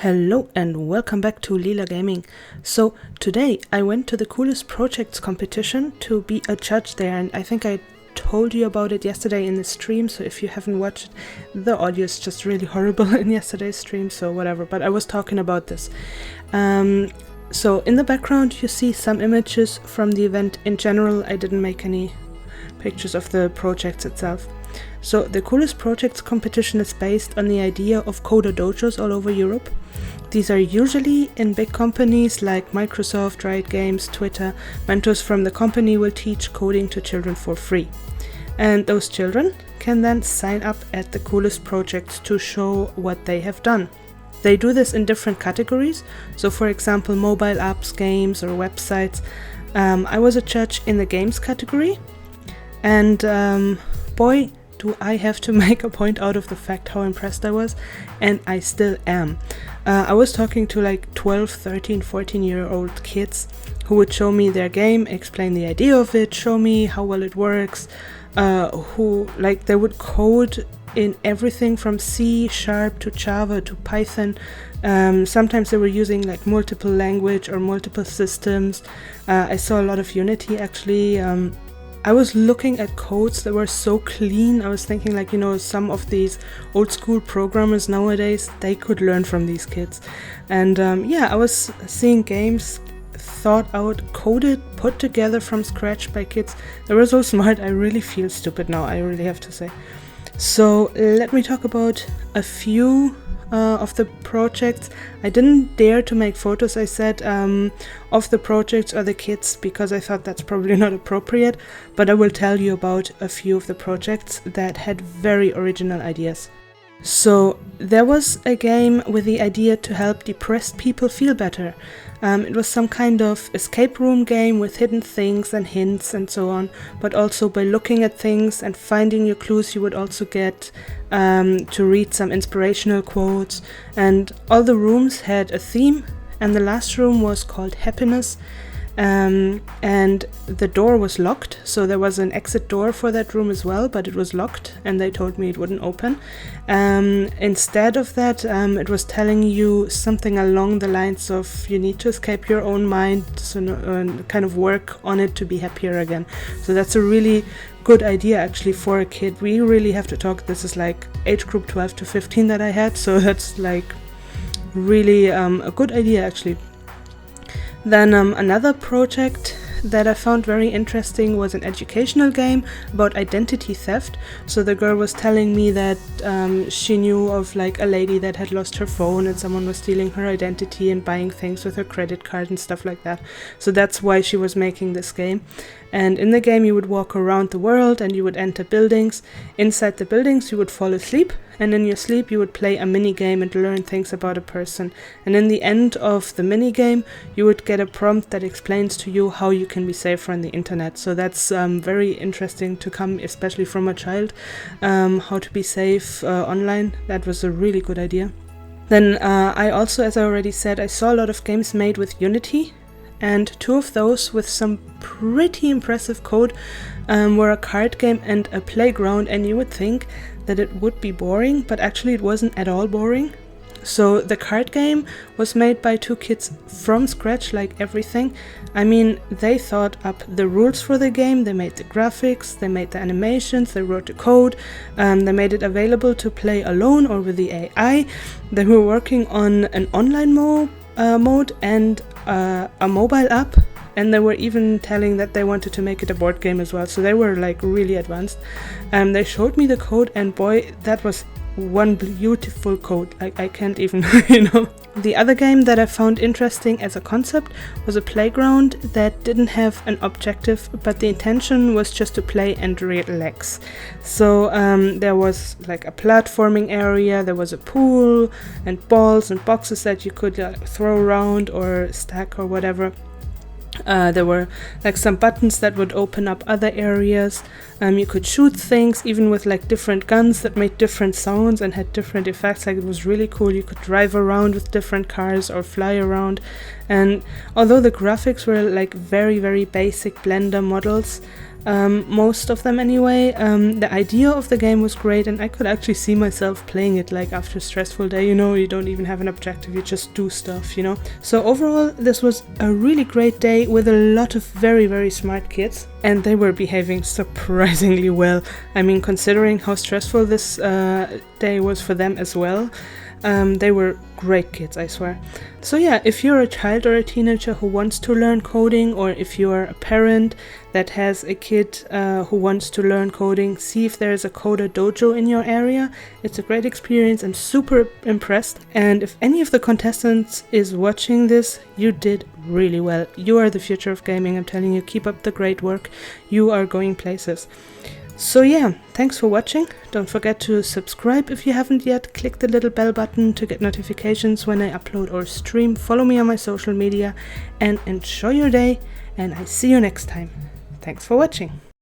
Hello and welcome back to Lila Gaming. So today I went to the Coolest Projects competition to be a judge there, and I think I told you about it yesterday in the stream, so if you haven't watched, the audio is just really horrible in yesterday's stream, so whatever, but I was talking about this. So in the background you see some images from the event. In general, I didn't make any pictures of the projects itself. So the Coolest Projects competition is based on the idea of coder dojos all over Europe. These are usually in big companies like Microsoft, Riot Games, Twitter. Mentors from the company will teach coding to children for free. And those children can then sign up at the Coolest Projects to show what they have done. They do this in different categories. So for example, mobile apps, games or websites. I was a judge in the games category, and boy, do I have to make a point out of the fact how impressed I was, and I still am. I was talking to like 12, 13, 14-year-old kids who would show me their game, explain the idea of it, show me how well it works, they would code in everything from C# to Java to Python. Sometimes they were using like multiple language or multiple systems. I saw a lot of Unity actually. I was looking at codes that were so clean. I was thinking like, some of these old school programmers nowadays, they could learn from these kids. And I was seeing games thought out, coded, put together from scratch by kids. They were so smart. I really feel stupid now, I really have to say. So let me talk about a few of the projects. I didn't dare to make photos, I said, of the projects or the kids, because I thought that's probably not appropriate, but I will tell you about a few of the projects that had very original ideas. So there was a game with the idea to help depressed people feel better. It was some kind of escape room game with hidden things and hints and so on, but also by looking at things and finding your clues you would also get to read some inspirational quotes. And all the rooms had a theme, and the last room was called Happiness. And the door was locked, so there was an exit door for that room as well, but it was locked and they told me it wouldn't open. Instead of that, it was telling you something along the lines of you need to escape your own mind, so kind of work on it to be happier again. So that's a really good idea actually for a kid. We really have to talk. This is like age group 12 to 15 that I had, so that's like really a good idea actually. Then another project that I found very interesting was an educational game about identity theft. So the girl was telling me that she knew of like a lady that had lost her phone and someone was stealing her identity and buying things with her credit card and stuff like that. So that's why she was making this game. And in the game you would walk around the world and you would enter buildings. Inside the buildings you would fall asleep, and in your sleep you would play a mini game and learn things about a person. And in the end of the mini game you would get a prompt that explains to you how you can be safer on the internet. So that's very interesting to come, especially from a child, how to be safe online. That was a really good idea. Then I also, as I already said, I saw a lot of games made with Unity, and two of those with some pretty impressive code were a card game and a playground. And you would think that it would be boring, but actually it wasn't at all boring. So the card game was made by two kids from scratch, like everything. I mean, they thought up the rules for the game, they made the graphics, they made the animations, they wrote the code, they made it available to play alone or with the AI. They were working on an online mode and a mobile app, and they were even telling that they wanted to make it a board game as well. So they were like really advanced. They showed me the code, and boy, that was one beautiful code. I can't even, The other game that I found interesting as a concept was a playground that didn't have an objective, but the intention was just to play and relax. So there was like a platforming area, there was a pool and balls and boxes that you could throw around or stack or whatever. There were like some buttons that would open up other areas. You could shoot things even with like different guns that made different sounds and had different effects. Like, it was really cool. You could drive around with different cars or fly around. And although the graphics were like very, very basic Blender models, most of them anyway. The idea of the game was great, and I could actually see myself playing it like after a stressful day, you don't even have an objective, you just do stuff, So overall, this was a really great day with a lot of very, very smart kids, and they were behaving surprisingly well. I mean, considering how stressful this day was for them as well. They were great kids, I swear. So yeah, if you're a child or a teenager who wants to learn coding, or if you're a parent that has a kid who wants to learn coding, see if there's a Coder Dojo in your area. It's a great experience. I'm super impressed. And if any of the contestants is watching this, you did really well. You are the future of gaming. I'm telling you, keep up the great work. You are going places. So yeah, thanks for watching. Don't forget to subscribe if you haven't yet. Click the little bell button to get notifications when I upload or stream. Follow me on my social media and enjoy your day. And I see you next time. Thanks for watching.